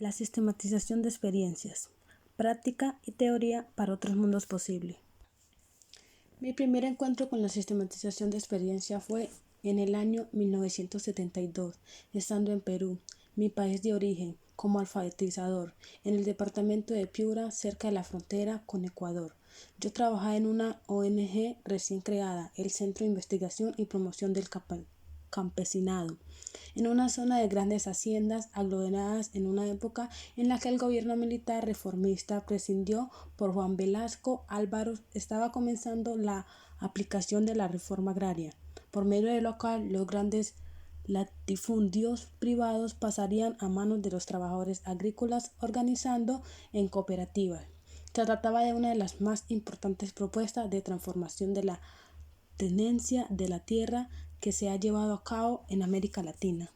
La sistematización de experiencias, práctica y teoría para otros mundos posibles. Mi primer encuentro con la sistematización de experiencia fue en el año 1972, estando en Perú, mi país de origen, como alfabetizador, en el departamento de Piura, cerca de la frontera con Ecuador. Yo trabajaba en una ONG recién creada, el Centro de Investigación y Promoción del Campesinado, en una zona de grandes haciendas aglomeradas en una época en la que el gobierno militar reformista prescindió por Juan Velasco Álvaro. Estaba comenzando la aplicación de la reforma agraria, por medio de lo cual los grandes latifundios privados pasarían a manos de los trabajadores agrícolas organizando en cooperativas. Se trataba de una de las más importantes propuestas de transformación de la tenencia de la tierra que se ha llevado a cabo en América Latina.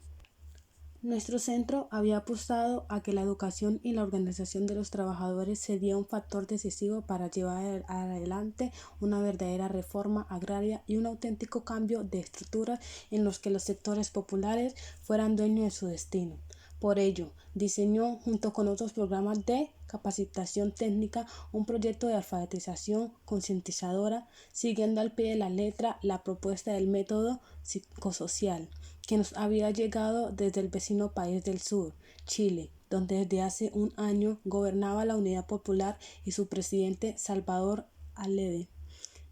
Nuestro centro había apostado a que la educación y la organización de los trabajadores sería un factor decisivo para llevar adelante una verdadera reforma agraria y un auténtico cambio de estructura en los que los sectores populares fueran dueños de su destino. Por ello, diseñó, junto con otros programas de capacitación técnica, un proyecto de alfabetización concientizadora, siguiendo al pie de la letra la propuesta del método psicosocial, que nos había llegado desde el vecino país del sur, Chile, donde desde hace un año gobernaba la Unidad Popular y su presidente Salvador Allende.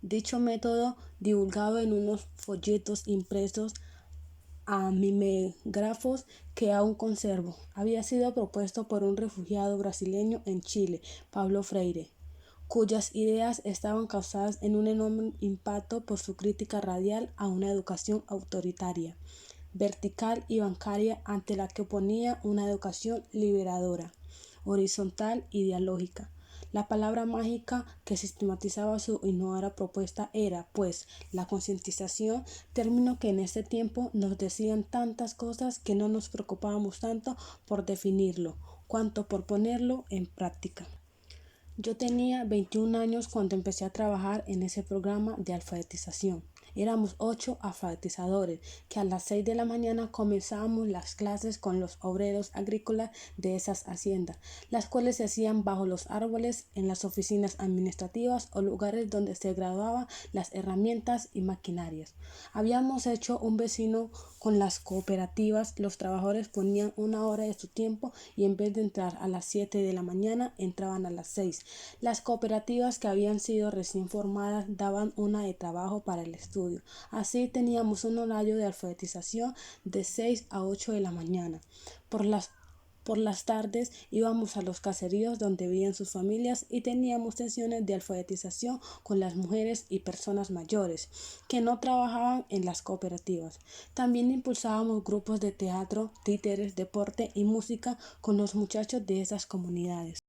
Dicho método, divulgado en unos folletos impresos a mimeógrafos que aún conservo, había sido propuesto por un refugiado brasileño en Chile, Paulo Freire, cuyas ideas estaban causadas en un enorme impacto por su crítica radial a una educación autoritaria, vertical y bancaria, ante la que oponía una educación liberadora, horizontal y dialógica. La palabra mágica que sistematizaba su innovadora propuesta era, pues, la concientización, término que en ese tiempo nos decían tantas cosas que no nos preocupábamos tanto por definirlo, cuanto por ponerlo en práctica. Yo tenía 21 años cuando empecé a trabajar en ese programa de alfabetización. Éramos 8 alfabetizadores que a las 6 de la mañana comenzábamos las clases con los obreros agrícolas de esas haciendas, las cuales se hacían bajo los árboles, en las oficinas administrativas o lugares donde se graduaban las herramientas y maquinarias. Habíamos hecho un vecino con las cooperativas. Los trabajadores ponían una hora de su tiempo y en vez de entrar a las 7 de la mañana entraban a las 6. Las cooperativas que habían sido recién formadas daban una de trabajo para el estudio. Así teníamos un horario de alfabetización de 6 a 8 de la mañana. Por las tardes íbamos a los caseríos donde vivían sus familias y teníamos sesiones de alfabetización con las mujeres y personas mayores que no trabajaban en las cooperativas. También impulsábamos grupos de teatro, títeres, deporte y música con los muchachos de esas comunidades.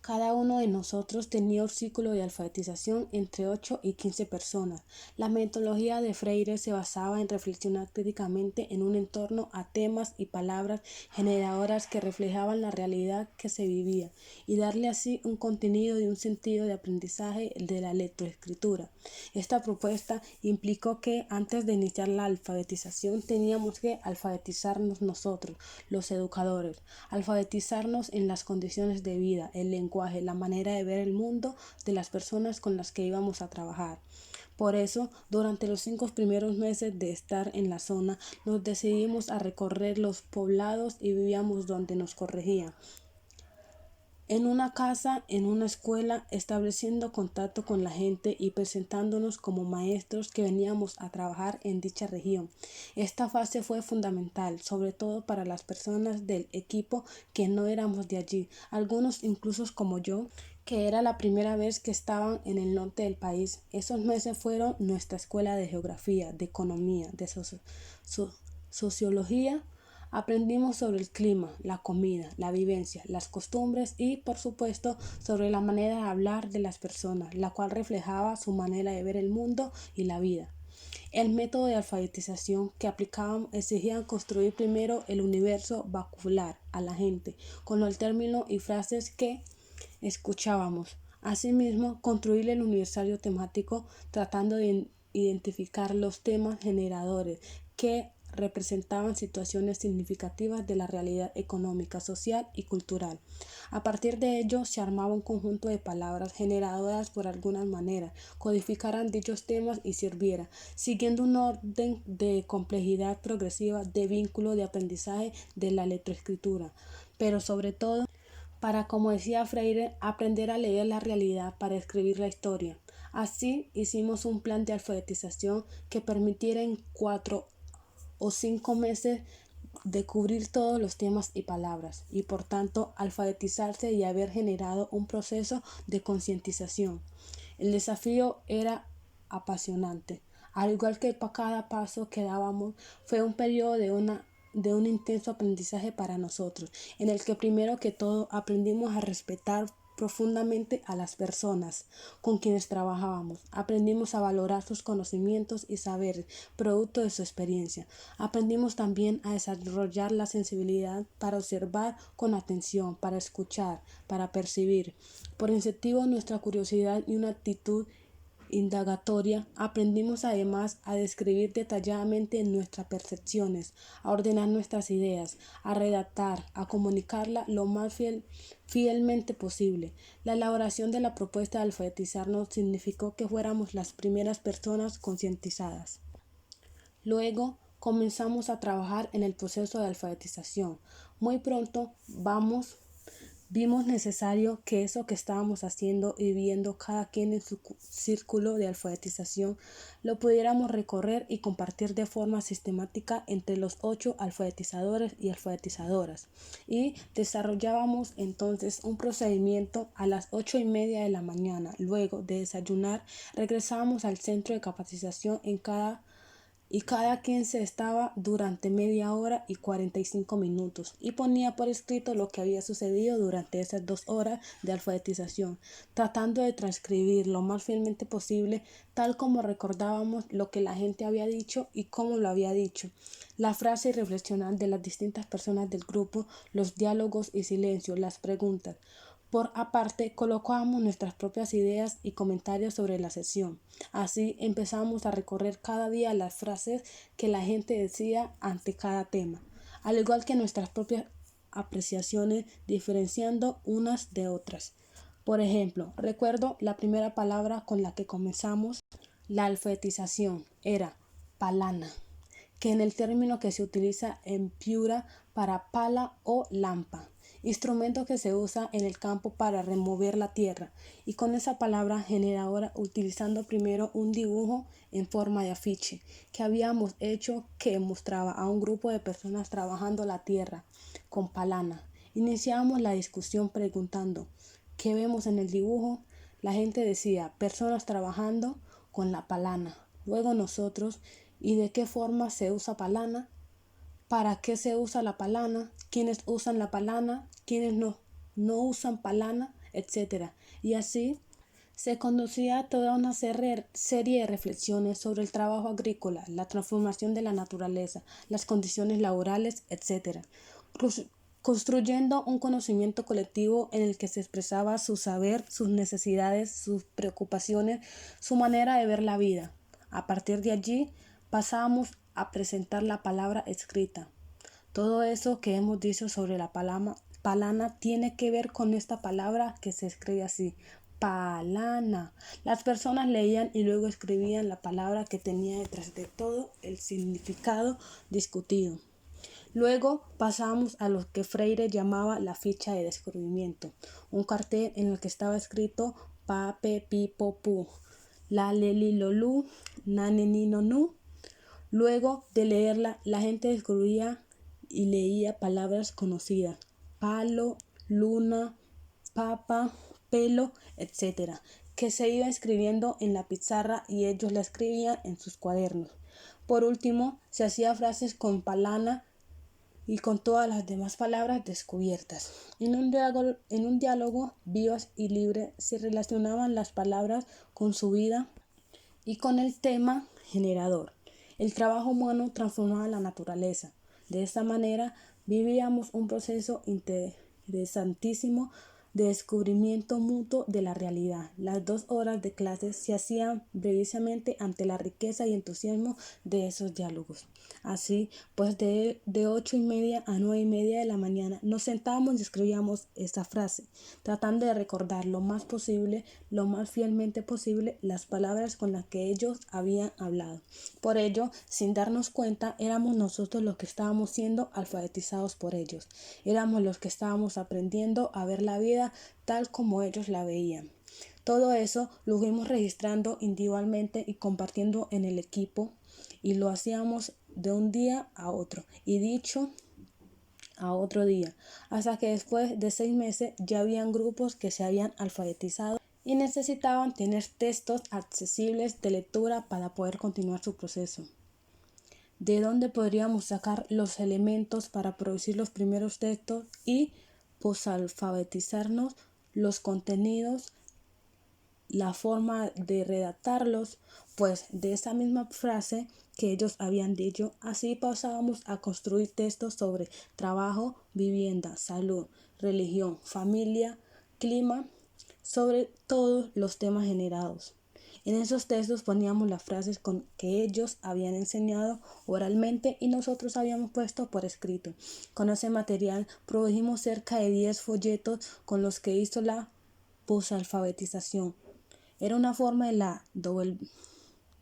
Cada uno de nosotros tenía un círculo de alfabetización entre 8 y 15 personas. La metodología de Freire se basaba en reflexionar críticamente en un entorno a temas y palabras generadoras que reflejaban la realidad que se vivía y darle así un contenido y un sentido de aprendizaje de la lectoescritura. Esta propuesta implicó que antes de iniciar la alfabetización teníamos que alfabetizarnos nosotros, los educadores, alfabetizarnos en las condiciones de vida, el lenguaje, la manera de ver el mundo de las personas con las que íbamos a trabajar. Por eso, durante los 5 primeros meses de estar en la zona, nos decidimos a recorrer los poblados y vivíamos donde nos corregían. En una casa, en una escuela, estableciendo contacto con la gente y presentándonos como maestros que veníamos a trabajar en dicha región. Esta fase fue fundamental, sobre todo para las personas del equipo que no éramos de allí, algunos incluso como yo, que era la primera vez que estaban en el norte del país. Esos meses fueron nuestra escuela de geografía, de economía, de sociología. Aprendimos sobre el clima, la comida, la vivencia, las costumbres y, por supuesto, sobre la manera de hablar de las personas, la cual reflejaba su manera de ver el mundo y la vida. El método de alfabetización que aplicaban exigía construir primero el universo vacular a la gente, con los términos y frases que escuchábamos. Asimismo, construir el universario temático tratando de identificar los temas generadores que representaban situaciones significativas de la realidad económica, social y cultural. A partir de ello se armaba un conjunto de palabras generadoras por alguna manera, codificaran dichos temas y sirviera, siguiendo un orden de complejidad progresiva, de vínculo, de aprendizaje de la lectoescritura, pero sobre todo para, como decía Freire, aprender a leer la realidad para escribir la historia. Así hicimos un plan de alfabetización que permitiera en 4 o 5 meses de cubrir todos los temas y palabras, y por tanto alfabetizarse y haber generado un proceso de concientización. El desafío era apasionante. Al igual que cada paso que dábamos, fue un periodo de un intenso aprendizaje para nosotros, en el que primero que todo aprendimos a respetar profundamente a las personas con quienes trabajábamos. Aprendimos a valorar sus conocimientos y saberes, producto de su experiencia. Aprendimos también a desarrollar la sensibilidad para observar con atención, para escuchar, para percibir. Por incentivo nuestra curiosidad y una actitud indagatoria, aprendimos además a describir detalladamente nuestras percepciones, a ordenar nuestras ideas, a redactar, a comunicarla lo más fielmente posible. La elaboración de la propuesta de alfabetizarnos significó que fuéramos las primeras personas concientizadas. Luego comenzamos a trabajar en el proceso de alfabetización. Muy pronto vimos necesario que eso que estábamos haciendo y viviendo cada quien en su círculo de alfabetización lo pudiéramos recorrer y compartir de forma sistemática entre los 8 alfabetizadores y alfabetizadoras. Y desarrollábamos entonces un procedimiento a las 8:30 de la mañana. Luego de desayunar, regresábamos al centro de capacitación y cada quien se estaba durante media hora y 45 minutos y ponía por escrito lo que había sucedido durante esas 2 horas de alfabetización, tratando de transcribir lo más fielmente posible, tal como recordábamos lo que la gente había dicho y cómo lo había dicho, la frase y reflexionar de las distintas personas del grupo, los diálogos y silencio, las preguntas. Por aparte, colocábamos nuestras propias ideas y comentarios sobre la sesión. Así empezamos a recorrer cada día las frases que la gente decía ante cada tema, al igual que nuestras propias apreciaciones, diferenciando unas de otras. Por ejemplo, recuerdo la primera palabra con la que comenzamos la alfabetización era palana, que en el término que se utiliza en Piura para pala o lampa, instrumento que se usa en el campo para remover la tierra, y con esa palabra generadora utilizando primero un dibujo en forma de afiche que habíamos hecho que mostraba a un grupo de personas trabajando la tierra con palana. Iniciamos la discusión preguntando ¿qué vemos en el dibujo? La gente decía personas trabajando con la palana. Luego nosotros, ¿y de qué forma se usa palana? ¿Para qué se usa la palana? ¿Quiénes usan la palana? ¿Quiénes no usan palana? Etcétera. Y así se conducía toda una serie de reflexiones sobre el trabajo agrícola, la transformación de la naturaleza, las condiciones laborales, etcétera, construyendo un conocimiento colectivo en el que se expresaba su saber, sus necesidades, sus preocupaciones, su manera de ver la vida. A partir de allí pasábamos a presentar la palabra escrita. Todo eso que hemos dicho sobre la palana tiene que ver con esta palabra que se escribe así, palana. Las personas leían y luego escribían la palabra que tenía detrás de todo el significado discutido. Luego pasamos a lo que Freire llamaba la ficha de descubrimiento, un cartel en el que estaba escrito pa, pe, pi, po, pu, la, le, li, lo, lu, na, ne, ni, no, nu. Luego de leerla, la gente descubría y leía palabras conocidas, palo, luna, papa, pelo, etcétera, que se iba escribiendo en la pizarra y ellos la escribían en sus cuadernos. Por último, se hacía frases con palana y con todas las demás palabras descubiertas. En un diálogo vivaz y libre se relacionaban las palabras con su vida y con el tema generador. El trabajo humano transformaba la naturaleza. De esta manera vivíamos un proceso interesantísimo de descubrimiento mutuo de la realidad. Las 2 horas de clases se hacían brevísimamente ante la riqueza y entusiasmo de esos diálogos. Así, pues de 8:30 a 9:30 de la mañana nos sentábamos y escribíamos esta frase, tratando de recordar lo más posible, lo más fielmente posible, las palabras con las que ellos habían hablado. Por ello, sin darnos cuenta, éramos nosotros los que estábamos siendo alfabetizados por ellos. Éramos los que estábamos aprendiendo a ver la vida tal como ellos la veían. Todo eso lo fuimos registrando individualmente y compartiendo en el equipo, y lo hacíamos de un día a otro y dicho a otro día, hasta que después de 6 meses ya habían grupos que se habían alfabetizado y necesitaban tener textos accesibles de lectura para poder continuar su proceso. ¿De dónde podríamos sacar los elementos para producir los primeros textos y posalfabetizarnos los contenidos, la forma de redactarlos? Pues de esa misma frase que ellos habían dicho, así pasábamos a construir textos sobre trabajo, vivienda, salud, religión, familia, clima, sobre todos los temas generados. En esos textos poníamos las frases con que ellos habían enseñado oralmente y nosotros habíamos puesto por escrito. Con ese material produjimos cerca de 10 folletos con los que hizo la posalfabetización. Era una forma de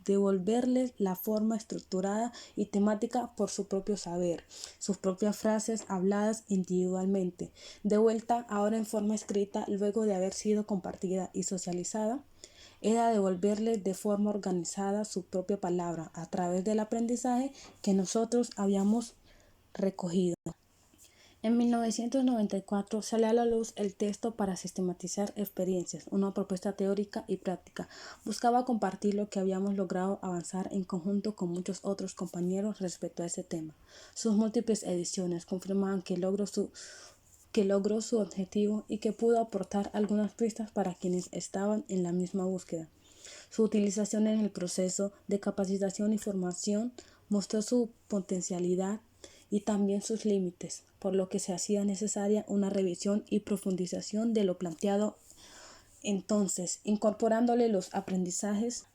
devolverles la forma estructurada y temática por su propio saber, sus propias frases habladas individualmente, de vuelta ahora en forma escrita luego de haber sido compartida y socializada. Era devolverles de forma organizada su propia palabra a través del aprendizaje que nosotros habíamos recogido. En 1994 sale a la luz el texto para sistematizar experiencias, una propuesta teórica y práctica. Buscaba compartir lo que habíamos logrado avanzar en conjunto con muchos otros compañeros respecto a ese tema. Sus múltiples ediciones confirmaban que logró su objetivo y que pudo aportar algunas pistas para quienes estaban en la misma búsqueda. Su utilización en el proceso de capacitación y formación mostró su potencialidad y también sus límites, por lo que se hacía necesaria una revisión y profundización de lo planteado entonces, incorporándole los aprendizajes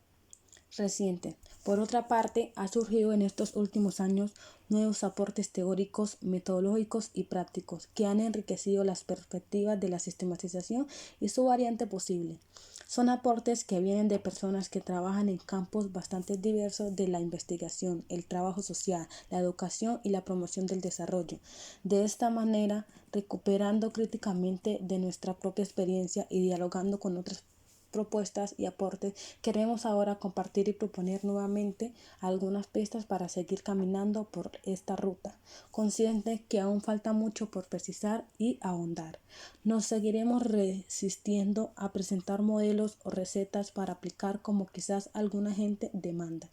recientes. Por otra parte, ha surgido en estos últimos años nuevos aportes teóricos, metodológicos y prácticos que han enriquecido las perspectivas de la sistematización y su variante posible. Son aportes que vienen de personas que trabajan en campos bastante diversos de la investigación, el trabajo social, la educación y la promoción del desarrollo. De esta manera, recuperando críticamente de nuestra propia experiencia y dialogando con otras propuestas y aportes, queremos ahora compartir y proponer nuevamente algunas pistas para seguir caminando por esta ruta, consciente que aún falta mucho por precisar y ahondar. Nos seguiremos resistiendo a presentar modelos o recetas para aplicar como quizás alguna gente demanda.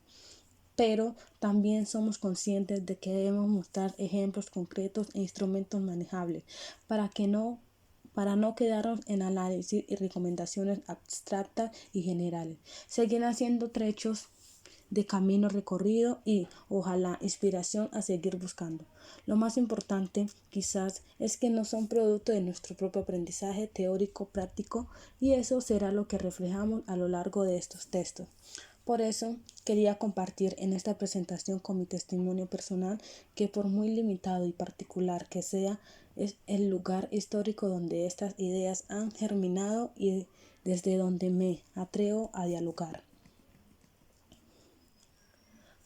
Pero también somos conscientes de que debemos mostrar ejemplos concretos e instrumentos manejables para no quedarnos en análisis y recomendaciones abstractas y generales. Seguir haciendo trechos de camino recorrido y, ojalá, inspiración a seguir buscando. Lo más importante, quizás, es que no son producto de nuestro propio aprendizaje teórico práctico, y eso será lo que reflejamos a lo largo de estos textos. Por eso quería compartir en esta presentación con mi testimonio personal que, por muy limitado y particular que sea, es el lugar histórico donde estas ideas han germinado y desde donde me atrevo a dialogar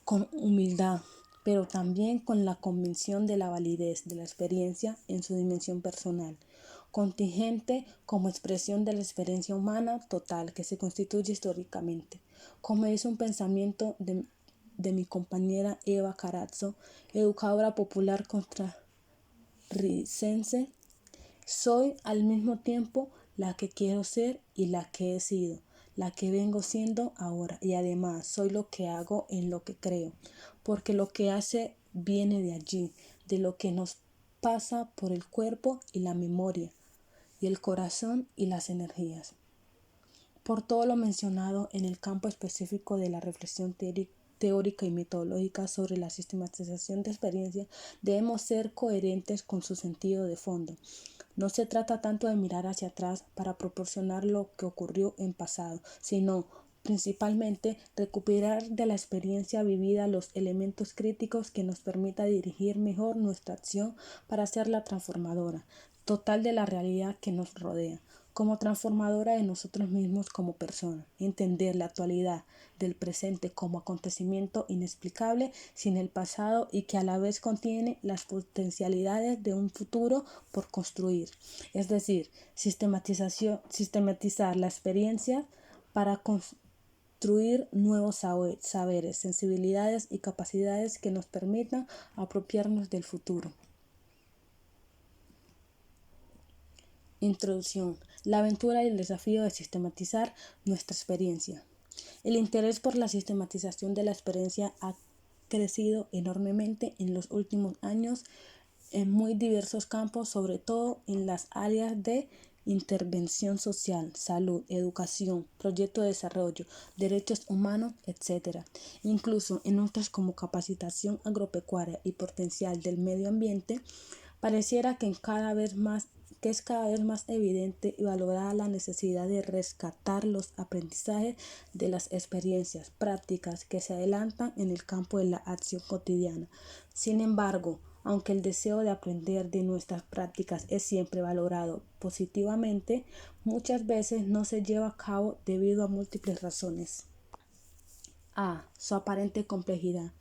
con humildad, pero también con la convicción de la validez de la experiencia en su dimensión personal, contingente como expresión de la experiencia humana total que se constituye históricamente. Como es un pensamiento de mi compañera Eva Carazzo, educadora popular costarricense, soy al mismo tiempo la que quiero ser y la que he sido, la que vengo siendo ahora, y además soy lo que hago en lo que creo, porque lo que hace viene de allí, de lo que nos pasa por el cuerpo y la memoria, y el corazón y las energías. Por todo lo mencionado en el campo específico de la reflexión teórica y metodológica sobre la sistematización de experiencias, debemos ser coherentes con su sentido de fondo. No se trata tanto de mirar hacia atrás para proporcionar lo que ocurrió en pasado, sino principalmente recuperar de la experiencia vivida los elementos críticos que nos permita dirigir mejor nuestra acción para hacerla transformadora, total de la realidad que nos rodea, como transformadora de nosotros mismos como personas, entender la actualidad del presente como acontecimiento inexplicable sin el pasado y que a la vez contiene las potencialidades de un futuro por construir, es decir, sistematizar la experiencia para construir nuevos saberes, sensibilidades y capacidades que nos permitan apropiarnos del futuro. Introducción. La aventura y el desafío de sistematizar nuestra experiencia. El interés por la sistematización de la experiencia ha crecido enormemente en los últimos años en muy diversos campos, sobre todo en las áreas de intervención social, salud, educación, proyecto de desarrollo, derechos humanos, etc. Incluso en otras como capacitación agropecuaria y potencial del medio ambiente, pareciera que es cada vez más evidente y valorada la necesidad de rescatar los aprendizajes de las experiencias prácticas que se adelantan en el campo de la acción cotidiana. Sin embargo, aunque el deseo de aprender de nuestras prácticas es siempre valorado positivamente, muchas veces no se lleva a cabo debido a múltiples razones. A. Su aparente complejidad.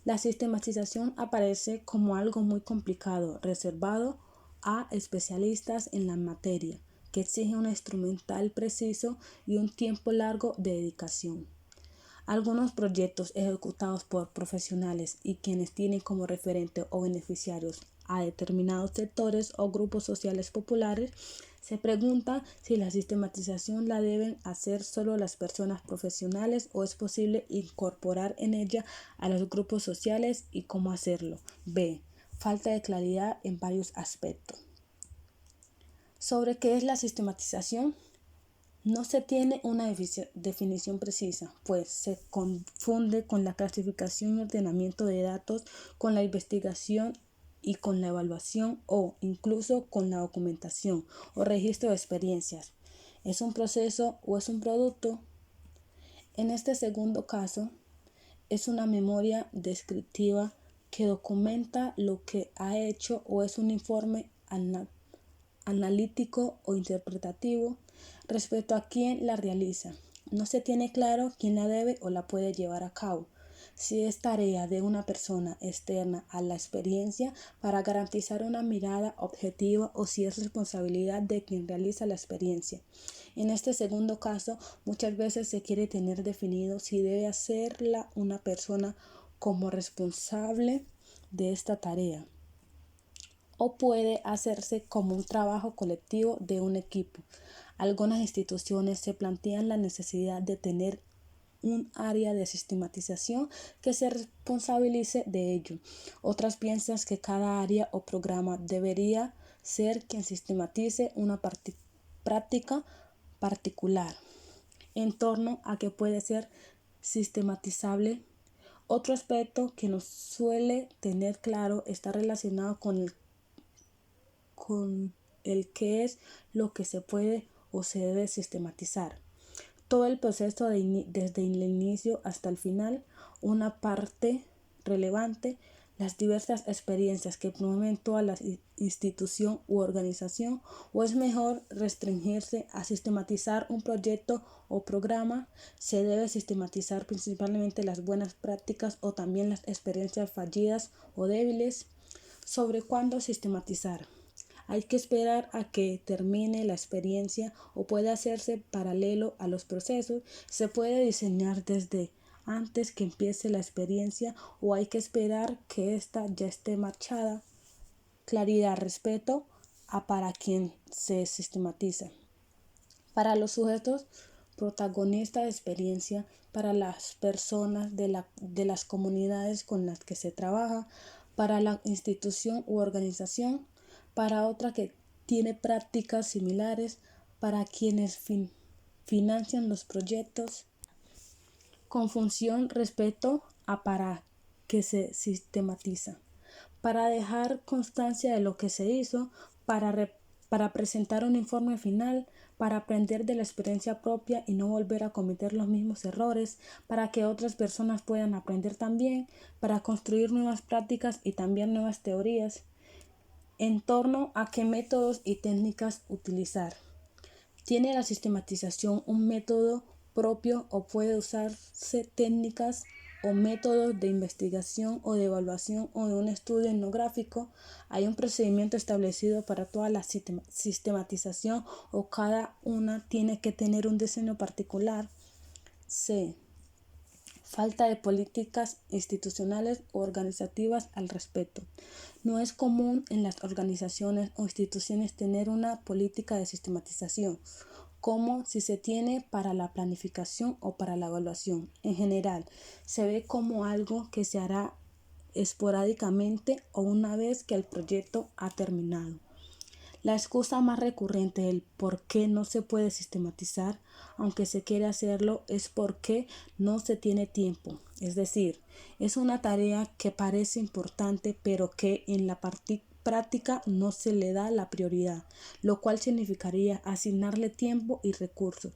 La sistematización aparece como algo muy complicado, reservado a especialistas en la materia, que exige un instrumental preciso y un tiempo largo de dedicación. Algunos proyectos ejecutados por profesionales y quienes tienen como referente o beneficiarios a determinados sectores o grupos sociales populares se preguntan si la sistematización la deben hacer solo las personas profesionales o es posible incorporar en ella a los grupos sociales y cómo hacerlo. B. Falta de claridad en varios aspectos. ¿Sobre qué es la sistematización? No se tiene una definición precisa, pues se confunde con la clasificación y ordenamiento de datos, con la investigación y con la evaluación o incluso con la documentación o registro de experiencias. ¿Es un proceso o es un producto? En este segundo caso, es una memoria descriptiva que documenta lo que ha hecho o es un informe analítico o interpretativo respecto a quién la realiza. No se tiene claro quién la debe o la puede llevar a cabo, si es tarea de una persona externa a la experiencia para garantizar una mirada objetiva o si es responsabilidad de quien realiza la experiencia. En este segundo caso, muchas veces se quiere tener definido si debe hacerla una persona como responsable de esta tarea o puede hacerse como un trabajo colectivo de un equipo. Algunas instituciones se plantean la necesidad de tener un área de sistematización que se responsabilice de ello. Otras piensan que cada área o programa debería ser quien sistematice una práctica particular en torno a que puede ser sistematizable. Otro aspecto que no suele tener claro está relacionado con el qué es lo que se puede o se debe sistematizar. Todo el proceso desde el inicio hasta el final, una parte relevante, las diversas experiencias que promueven toda la institución u organización, o es mejor restringirse a sistematizar un proyecto o programa. Se debe sistematizar principalmente las buenas prácticas o también las experiencias fallidas o débiles. Sobre cuándo sistematizar. Hay que esperar a que termine la experiencia o puede hacerse paralelo a los procesos. Se puede diseñar desde antes que empiece la experiencia o hay que esperar que ésta ya esté marchada. Claridad, respeto a para quien se sistematiza. Para los sujetos protagonistas de experiencia, para las personas de las comunidades con las que se trabaja, para la institución u organización, para otra que tiene prácticas similares, para quienes financian los proyectos, con función respecto a para que se sistematiza, para dejar constancia de lo que se hizo, para para presentar un informe final, para aprender de la experiencia propia y no volver a cometer los mismos errores, para que otras personas puedan aprender también, para construir nuevas prácticas y también nuevas teorías en torno a qué métodos y técnicas utilizar. ¿Tiene la sistematización un método propio o puede usarse técnicas o métodos de investigación o de evaluación o de un estudio etnográfico? ¿Hay un procedimiento establecido para toda la sistematización o cada una tiene que tener un diseño particular? C. Falta de políticas institucionales o organizativas al respecto. No es común en las organizaciones o instituciones tener una política de sistematización, como si se tiene para la planificación o para la evaluación. En general, se ve como algo que se hará esporádicamente o una vez que el proyecto ha terminado. La excusa más recurrente del por qué no se puede sistematizar, aunque se quiere hacerlo, es porque no se tiene tiempo. Es decir, es una tarea que parece importante, pero que en la práctica no se le da la prioridad, lo cual significaría asignarle tiempo y recursos.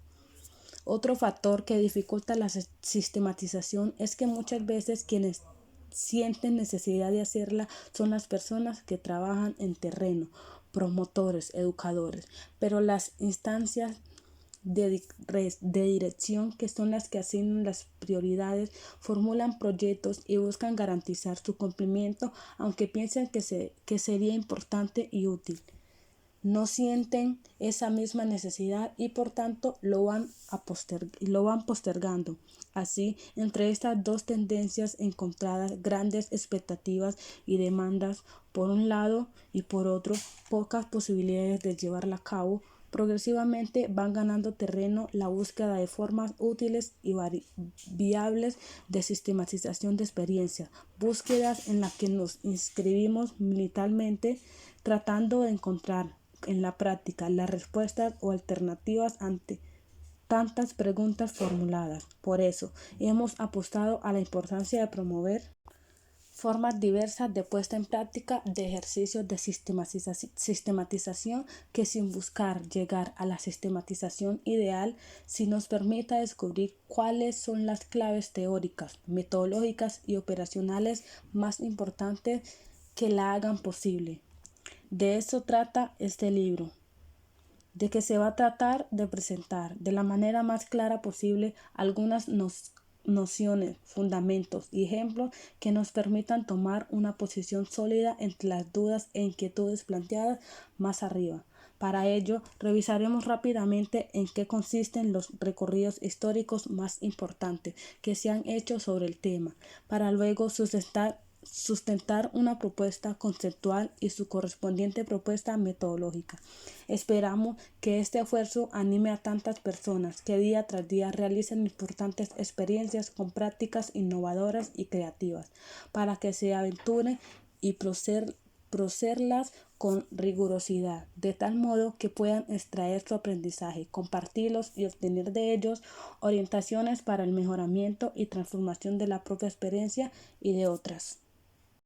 Otro factor que dificulta la sistematización es que muchas veces quienes sienten necesidad de hacerla son las personas que trabajan en terreno, promotores, educadores, pero las instancias de dirección, que son las que asignan las prioridades, formulan proyectos y buscan garantizar su cumplimiento, aunque piensen que sería importante y útil. No sienten esa misma necesidad y por tanto lo van postergando. Así, entre estas dos tendencias encontradas, grandes expectativas y demandas por un lado y por otro pocas posibilidades de llevarla a cabo, progresivamente van ganando terreno la búsqueda de formas útiles y viables de sistematización de experiencias, búsquedas en las que nos inscribimos militarmente tratando de encontrar en la práctica las respuestas o alternativas ante tantas preguntas formuladas. Por eso, hemos apostado a la importancia de promover formas diversas de puesta en práctica de ejercicios de sistematización que sin buscar llegar a la sistematización ideal, si nos permita descubrir cuáles son las claves teóricas, metodológicas y operacionales más importantes que la hagan posible. De eso trata este libro, de que se va a tratar de presentar de la manera más clara posible algunas nociones, fundamentos y ejemplos que nos permitan tomar una posición sólida entre las dudas e inquietudes planteadas más arriba. Para ello, revisaremos rápidamente en qué consisten los recorridos históricos más importantes que se han hecho sobre el tema, para luego sustentar una propuesta conceptual y su correspondiente propuesta metodológica. Esperamos que este esfuerzo anime a tantas personas que día tras día realicen importantes experiencias con prácticas innovadoras y creativas, para que se aventuren y procederlas con rigurosidad, de tal modo que puedan extraer su aprendizaje, compartirlos y obtener de ellos orientaciones para el mejoramiento y transformación de la propia experiencia y de otras.